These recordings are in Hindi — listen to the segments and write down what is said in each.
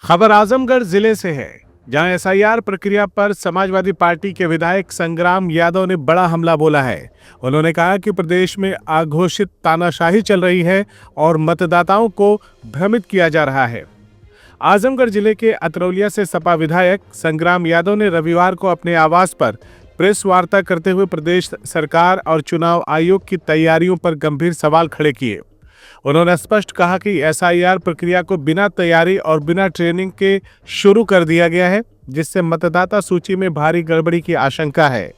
खबर आजमगढ़ जिले से है, जहां एसआईआर प्रक्रिया पर समाजवादी पार्टी के विधायक संग्राम यादव ने बड़ा हमला बोला है। उन्होंने कहा कि प्रदेश में अघोषित तानाशाही चल रही है और मतदाताओं को भ्रमित किया जा रहा है। आजमगढ़ जिले के अतरौलिया से सपा विधायक संग्राम यादव ने रविवार को अपने आवास पर प्रेस वार्ता करते हुए प्रदेश सरकार और चुनाव आयोग की तैयारियों पर गंभीर सवाल खड़े किए। उन्होंने स्पष्ट कहा कि एसआईआर प्रक्रिया को बिना तैयारी और बिना ट्रेनिंग के शुरू कर दिया गया है, जिससे मतदाता सूची में भारी गड़बड़ी की आशंका है।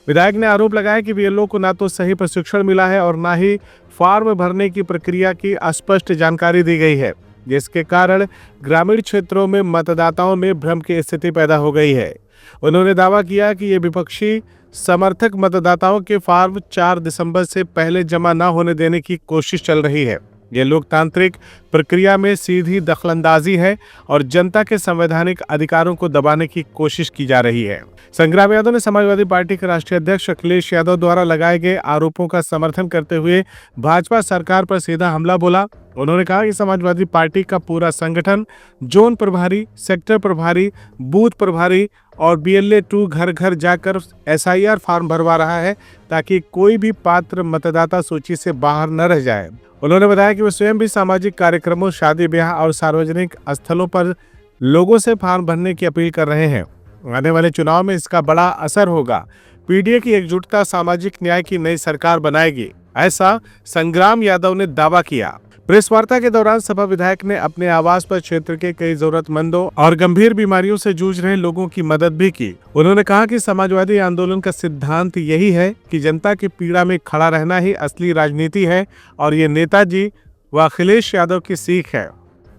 विधायक ने आरोप लगाया कि बीएलओ को न तो सही प्रशिक्षण मिला है और न ही फॉर्म भरने की प्रक्रिया की स्पष्ट जानकारी दी गई है, जिसके कारण ग्रामीण क्षेत्रों में मतदाताओं में भ्रम की स्थिति पैदा हो गई है। उन्होंने दावा किया कि ये विपक्षी समर्थक मतदाताओं के फॉर्म 4 दिसंबर से पहले जमा न होने देने की कोशिश चल रही है। ये लोकतांत्रिक प्रक्रिया में सीधी दखलंदाजी है और जनता के संवैधानिक अधिकारों को दबाने की कोशिश की जा रही है। संग्राम यादव ने समाजवादी पार्टी के राष्ट्रीय अध्यक्ष अखिलेश यादव द्वारा लगाए गए आरोपों का समर्थन करते हुए भाजपा सरकार पर सीधा हमला बोला। उन्होंने कहा कि समाजवादी पार्टी का पूरा संगठन जोन प्रभारी, सेक्टर प्रभारी, बूथ प्रभारी और BLA-2 घर घर जाकर एसआईआर फॉर्म भरवा रहा है, ताकि कोई भी पात्र मतदाता सूची से बाहर न रह जाए। उन्होंने बताया कि वे स्वयं भी सामाजिक कार्यक्रमों, शादी ब्याह और सार्वजनिक स्थलों पर लोगों से फॉर्म भरने की अपील कर रहे हैं। आने वाले चुनाव में इसका बड़ा असर होगा। पीडीए की एकजुटता सामाजिक न्याय की नई सरकार बनाएगी, ऐसा संग्राम यादव ने दावा किया। प्रेस वार्ता के दौरान सपा विधायक ने अपने आवास पर क्षेत्र के कई जरूरतमंदों और गंभीर बीमारियों से जूझ रहे लोगों की मदद भी की। उन्होंने कहा कि समाजवादी आंदोलन का सिद्धांत यही है कि जनता की पीड़ा में खड़ा रहना ही असली राजनीति है और ये नेताजी व अखिलेश यादव की सीख है।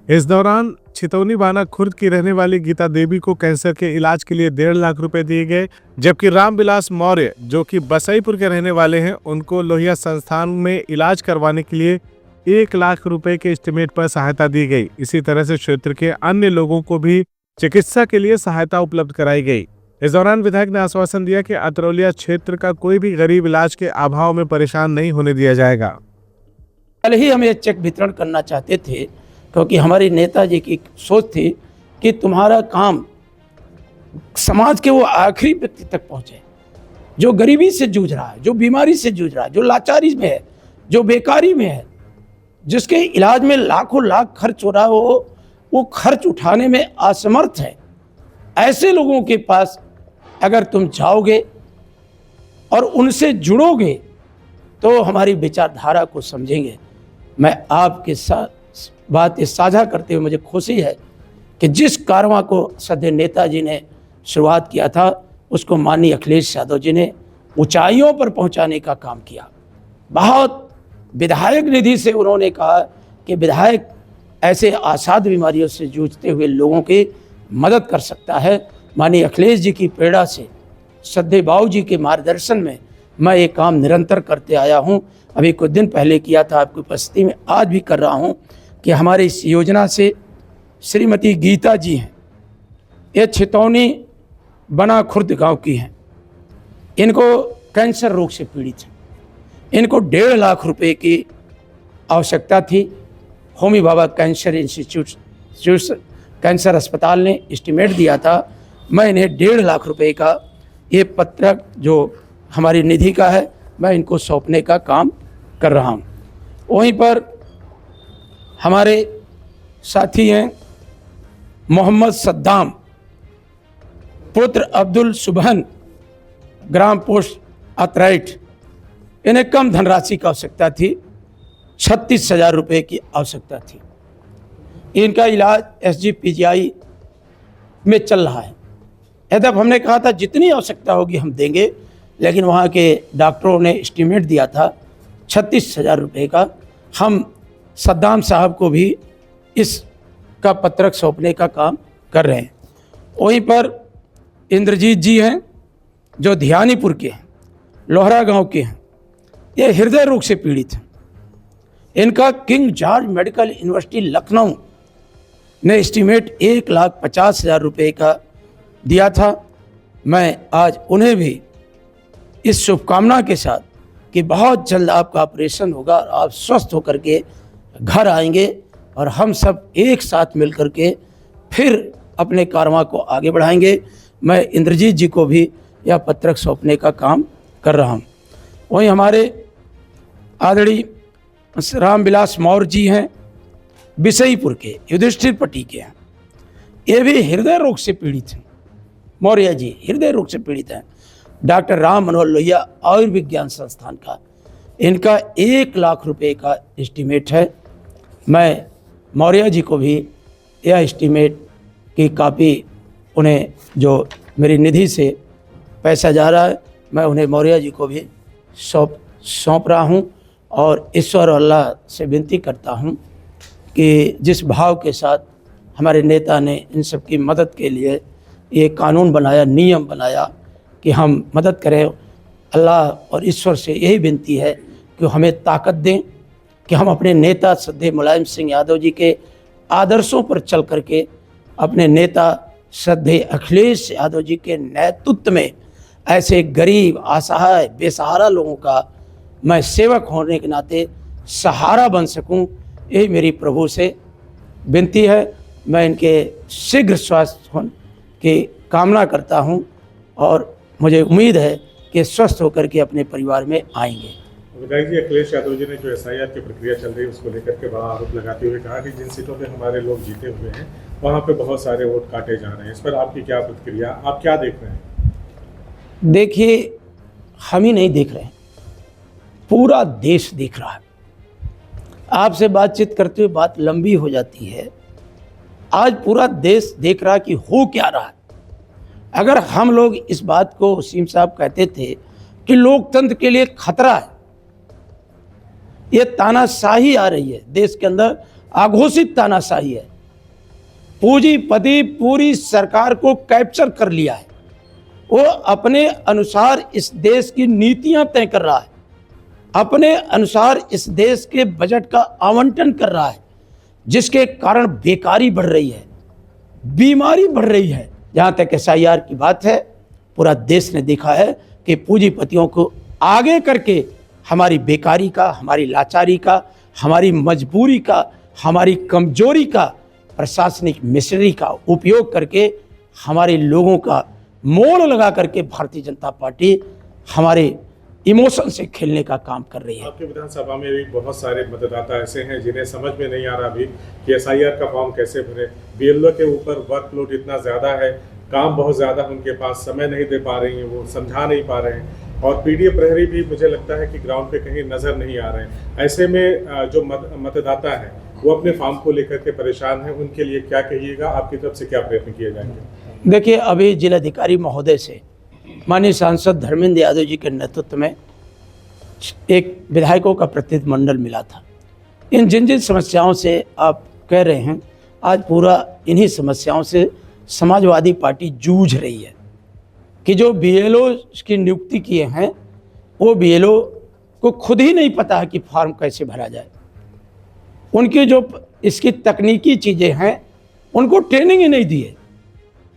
इस दौरान छितौनी बाना खुर्द की रहने वाली गीता देवी को कैंसर के इलाज के लिए 1.5 लाख रुपए दिए गए, जबकि रामविलास मौर्य, जो कि बसईपुर के रहने वाले हैं, उनको लोहिया संस्थान में इलाज करवाने के लिए 1 लाख रुपए के एस्टीमेट पर सहायता दी गई। इसी तरह से क्षेत्र के अन्य लोगों को भी चिकित्सा के लिए सहायता उपलब्ध कराई गई। इस दौरान विधायक ने आश्वासन दिया कि अतरौलिया क्षेत्र का कोई भी गरीब इलाज के अभाव में परेशान नहीं होने दिया जाएगा। कल ही हम ये चेक वितरण करना चाहते थे, क्योंकि हमारे नेताजी की सोच थी कि तुम्हारा काम समाज के वो आखिरी व्यक्ति तक पहुँचे, जो गरीबी से जूझ रहा है, जो बीमारी से जूझ रहा है, जो लाचारी में है, जो बेकारी में है, जिसके इलाज में लाखों लाख खर्च हो रहा हो, वो खर्च उठाने में असमर्थ है। ऐसे लोगों के पास अगर तुम जाओगे और उनसे जुड़ोगे तो हमारी विचारधारा को समझेंगे। मैं आपके साथ बात साझा करते हुए मुझे खुशी है कि जिस कारवां को सदैव नेताजी ने शुरुआत किया था, उसको माननीय अखिलेश यादव जी ने ऊंचाइयों पर पहुंचाने का काम किया। बहुत विधायक निधि से उन्होंने कहा कि विधायक ऐसे आसाद बीमारियों से जूझते हुए लोगों की मदद कर सकता है। माननीय अखिलेश जी की प्रेरणा से, सदैव बाबू जी के मार्गदर्शन में मैं ये काम निरंतर करते आया हूँ। अभी कुछ दिन पहले किया था आपकी उपस्थिति में, आज भी कर रहा हूँ कि हमारे इस योजना से श्रीमती गीता जी हैं, ये छितौनी बना खुर्द गांव की हैं। इनको कैंसर रोग से पीड़ित हैं। इनको 1.5 लाख रुपए की आवश्यकता थी। होमी बाबा कैंसर इंस्टीट्यूट कैंसर अस्पताल ने एस्टीमेट दिया था। मैं इन्हें 1.5 लाख रुपए का ये पत्रक जो हमारी निधि का है, मैं इनको सौंपने का काम कर रहा हूँ। वहीं पर हमारे साथी हैं मोहम्मद सद्दाम, पुत्र अब्दुल सुबहान, ग्राम पोस्ट अतराइट। इन्हें कम धनराशि की आवश्यकता थी, 36,000 रुपये की आवश्यकता थी। इनका इलाज SGPGI में चल रहा है। यद्यप हमने कहा था जितनी आवश्यकता होगी हम देंगे, लेकिन वहाँ के डॉक्टरों ने एस्टीमेट दिया था 36,000 रुपये का। हम सद्दाम साहब को भी इसका पत्रक सौंपने का काम कर रहे हैं। वहीं पर इंद्रजीत जी हैं, जो ध्यानीपुर के हैं, लोहरा गांव के हैं। ये हृदय रोग से पीड़ित हैं। इनका king George medical university Lucknow ने एस्टीमेट 1,50,000 रुपये का दिया था। मैं आज उन्हें भी इस शुभकामना के साथ कि बहुत जल्द आपका ऑपरेशन होगा और आप स्वस्थ होकर के घर आएंगे और हम सब एक साथ मिलकर के फिर अपने कारवां को आगे बढ़ाएंगे। मैं इंद्रजीत जी को भी यह पत्रक सौंपने का काम कर रहा हूँ। वहीं हमारे आदरणीय रामविलास मौर्य जी हैं, बिसईपुर के, युधिष्ठिर पट्टी के हैं। ये भी हृदय रोग से पीड़ित हैं। मौर्य जी हृदय रोग से पीड़ित हैं। डॉक्टर राम मनोहर लोहिया आयुर्विज्ञान संस्थान का इनका 1 लाख रुपए का एस्टीमेट है। मैं मौर्य जी को भी यह एस्टीमेट की कापी, उन्हें जो मेरी निधि से पैसा जा रहा है, मैं उन्हें मौर्य जी को भी सौंप रहा हूँ। और ईश्वर अल्लाह से विनती करता हूँ कि जिस भाव के साथ हमारे नेता ने इन सब की मदद के लिए ये कानून बनाया, नियम बनाया कि हम मदद करें, अल्लाह और ईश्वर से यही विनती है कि हमें ताकत दें कि हम अपने नेता श्रद्धेय मुलायम सिंह यादव जी के आदर्शों पर चल करके अपने नेता श्रद्धेय अखिलेश यादव जी के नेतृत्व में ऐसे गरीब, असहाय, बेसहारा लोगों का मैं सेवक होने के नाते सहारा बन सकूं। यही मेरी प्रभु से विनती है। मैं इनके शीघ्र स्वास्थ्य होने की कामना करता हूं और मुझे उम्मीद है कि स्वस्थ होकर के अपने परिवार में आएंगे। विधायक जी, अखिलेश यादव जी ने जो SIR की प्रक्रिया चल रही है उसको लेकर के बड़ा आरोप लगाते हुए कहा कि जिन सीटों पे हमारे लोग जीते हुए हैं वहाँ पे बहुत सारे वोट काटे जा रहे हैं। इस पर आपकी क्या प्रतिक्रिया, आप क्या देख रहे हैं? देखिए, हम ही नहीं देख रहे हैं, पूरा देश देख रहा है। आपसे बातचीत करते हुए बात लंबी हो जाती है। आज पूरा देश देख रहा है कि हो क्या रहा है। अगर हम लोग इस बात को, वसीम साहब कहते थे कि लोकतंत्र के लिए खतरा है, ये तानाशाही आ रही है देश के अंदर, आघोषित तानाशाही है। पूंजीपति पूरी सरकार को कैप्चर कर लिया है। वो अपने अनुसार इस देश की नीतियां तय कर रहा है, अपने अनुसार इस देश के बजट का आवंटन कर रहा है, जिसके कारण बेकारी बढ़ रही है, बीमारी बढ़ रही है। जहाँ तक SIR की बात है, पूरा देश ने देखा है कि पूंजीपतियों को आगे करके हमारी बेकारी का, हमारी लाचारी का, हमारी मजबूरी का, हमारी कमजोरी का, प्रशासनिक मिशनरी का उपयोग करके हमारे लोगों का मोड़ लगा करके भारतीय जनता पार्टी हमारे इमोशन से खेलने का काम कर रही है। आपके विधानसभा में भी बहुत सारे मतदाता ऐसे हैं जिन्हें समझ में नहीं आ रहा अभी कि SIR का फॉर्म कैसे भरे। BLO के ऊपर वर्कलोड इतना ज़्यादा है, काम बहुत ज़्यादा, उनके पास समय नहीं दे पा रही हैं, वो समझा नहीं पा रहे हैं। और PDF प्रहरी भी मुझे लगता है कि ग्राउंड पे कहीं नज़र नहीं आ रहे हैं। ऐसे में जो मतदाता है वो अपने फॉर्म को लेकर के परेशान है, उनके लिए क्या कहिएगा? आपकी तरफ से क्या प्रयत्न किए जाएंगे? देखिए, अभी जिलाधिकारी महोदय से माननीय सांसद धर्मेंद्र यादव जी के नेतृत्व में एक विधायकों का प्रतिनिधिमंडल मिला था। इन जिन जिन समस्याओं से आप कह रहे हैं, आज पूरा इन्हीं समस्याओं से समाजवादी पार्टी जूझ रही है कि जो BLO की नियुक्ति किए हैं, वो BLO को खुद ही नहीं पता है कि फॉर्म कैसे भरा जाए। उनकी जो इसकी तकनीकी चीज़ें हैं, उनको ट्रेनिंग ही नहीं दी है।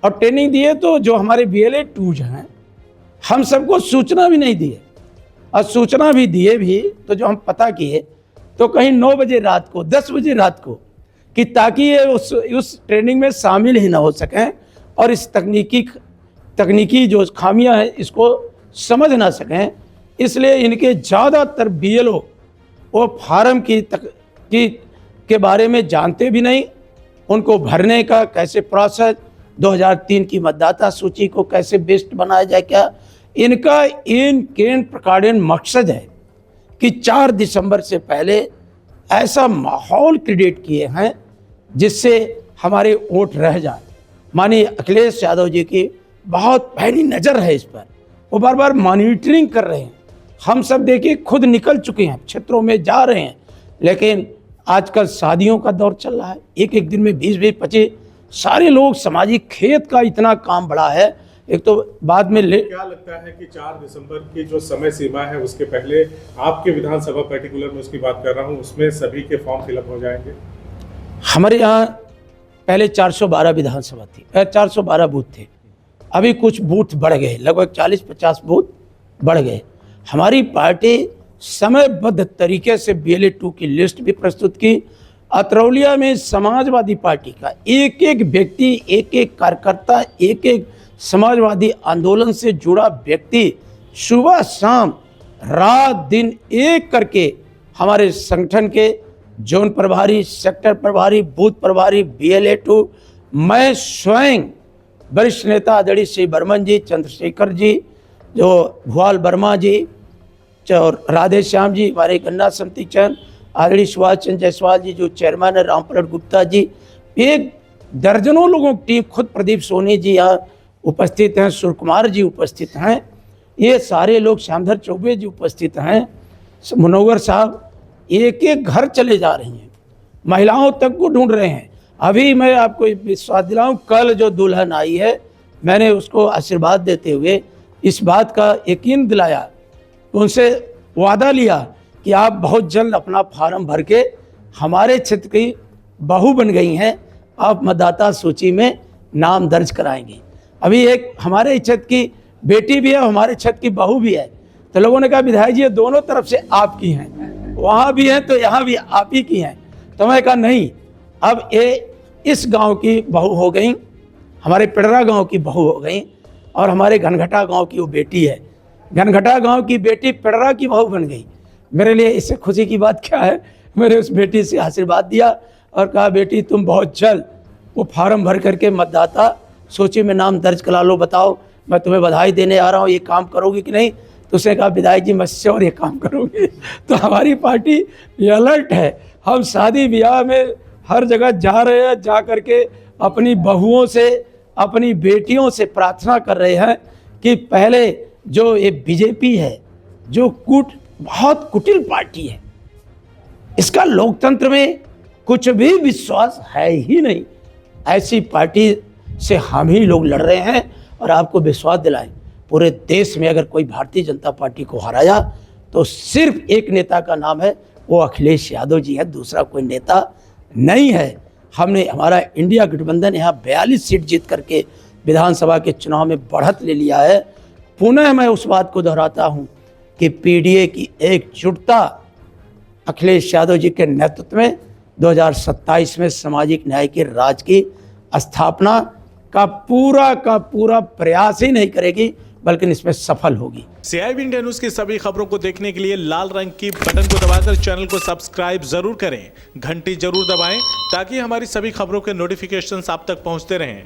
और ट्रेनिंग दिए तो जो हमारे BLA2 हैं, हम सबको सूचना भी नहीं दी है। और सूचना भी दिए भी तो जो हम पता किए तो कहीं 9 बजे रात को, 10 बजे रात को, कि ताकि ये उस ट्रेनिंग में शामिल ही ना हो सकें और इस तकनीकी जो खामियां हैं इसको समझ ना सकें। इसलिए इनके ज़्यादातर BLO वो फार्म के बारे में जानते भी नहीं, उनको भरने का कैसे प्रोसेस, 2003 की मतदाता सूची को कैसे बेस्ट बनाया जाए, क्या इनका इन केन प्रकारेण मकसद है कि 4 दिसंबर से पहले ऐसा माहौल क्रिएट किए हैं जिससे हमारे वोट रह जाए। माननीय अखिलेश यादव जी की बहुत पैनी नज़र है इस पर, वो बार बार मॉनिटरिंग कर रहे हैं। हम सब देखिए खुद निकल चुके हैं, क्षेत्रों में जा रहे हैं, लेकिन आजकल शादियों का दौर चल रहा है। एक एक दिन में 20-20, 25 सारे लोग, सामाजिक खेत का इतना काम बढ़ा है। एक तो बाद में क्या लगता है कि 4 दिसंबर की जो समय सीमा है उसके पहले आपके विधानसभा पर्टिकुलर में उसकी बात कर रहा हूँ, उसमें सभी के फॉर्म फिलअप हो जाएंगे? हमारे यहाँ पहले 412 विधानसभा थी, 412 बूथ थे। अभी कुछ बूथ बढ़ गए, लगभग 40-50 बूथ बढ़ गए। हमारी पार्टी समयबद्ध तरीके से BLA2 की लिस्ट भी प्रस्तुत की अतरौलिया में समाजवादी पार्टी का एक एक व्यक्ति, एक एक कार्यकर्ता, एक एक समाजवादी आंदोलन से जुड़ा व्यक्ति सुबह शाम रात दिन एक करके हमारे संगठन के जोन प्रभारी, सेक्टर प्रभारी, बूथ प्रभारी, BLA2, मैं स्वयं वरिष्ठ नेता आदरणीय श्री बर्मन जी, चंद्रशेखर जी, जो भुआल वर्मा जी और राधे श्याम जी, हमारे गन्ना समिति चंद, आदरणीय सुभाष चंद्र जायसवाल जी जो चेयरमैन है, रामप्रगट गुप्ता जी, एक दर्जनों लोगों की टीम, खुद प्रदीप सोनी जी यहाँ उपस्थित हैं, सूर्य कुमार जी उपस्थित हैं, ये सारे लोग, श्यामधर चौबे जी उपस्थित हैं, मुनव्वर साहब एक एक घर चले जा रही हैं, महिलाओं तक को ढूंढ रहे हैं। अभी मैं आपको विश्वास दिलाऊं, कल जो दुल्हन आई है, मैंने उसको आशीर्वाद देते हुए इस बात का यकीन दिलाया, उनसे वादा लिया कि आप बहुत जल्द अपना फार्म भर के हमारे क्षेत्र की बहू बन गई हैं, आप मतदाता सूची में नाम दर्ज कराएंगे। अभी एक हमारे क्षेत्र की बेटी भी है, हमारे क्षेत्र की बहू भी है। तो लोगों ने कहा विधायक जी ये दोनों तरफ से आपकी हैं, वहाँ भी हैं तो यहाँ भी आप ही की हैं। तो मैं कहा नहीं, अब ये इस गांव की बहू हो गई, हमारे पिडरा गांव की बहू हो गई, और हमारे घनघटा गांव की वो बेटी है, घनघटा गांव की बेटी पिडरा की बहू बन गई। मेरे लिए इससे खुशी की बात क्या है, मैंने उस बेटी से आशीर्वाद दिया और कहा बेटी तुम बहुत जल्द वो फार्म भर करके मतदाता सूची में नाम दर्ज करा लो, बताओ मैं तुम्हें बधाई देने आ रहा हूँ, ये काम करोगी कि नहीं। तो उसने कहा विधायक जी मैं श्योर ये काम करोगे। तो हमारी पार्टी ये अलर्ट है, हम शादी ब्याह में हर जगह जा रहे हैं, जा करके अपनी बहुओं से, अपनी बेटियों से प्रार्थना कर रहे हैं कि पहले जो ये बीजेपी है, जो बहुत कुटिल पार्टी है, इसका लोकतंत्र में कुछ भी विश्वास है ही नहीं, ऐसी पार्टी से हम ही लोग लड़ रहे हैं। और आपको विश्वास दिलाएं, पूरे देश में अगर कोई भारतीय जनता पार्टी को हराया तो सिर्फ एक नेता का नाम है, वो अखिलेश यादव जी है, दूसरा कोई नेता नहीं है। हमने, हमारा इंडिया गठबंधन यहाँ 42 सीट जीत करके विधानसभा के चुनाव में बढ़त ले लिया है। पुनः मैं उस बात को दोहराता हूँ कि PDA की एकजुटता अखिलेश यादव जी के नेतृत्व में 2027 में सामाजिक न्याय के राज की स्थापना का पूरा प्रयास ही नहीं करेगी, बल्कि इसमें सफल होगी। CIB इंडिया न्यूज की सभी खबरों को देखने के लिए लाल रंग की बटन को दबाकर चैनल को सब्सक्राइब जरूर करें, घंटी जरूर दबाएं ताकि हमारी सभी खबरों के नोटिफिकेशंस आप तक पहुंचते रहें।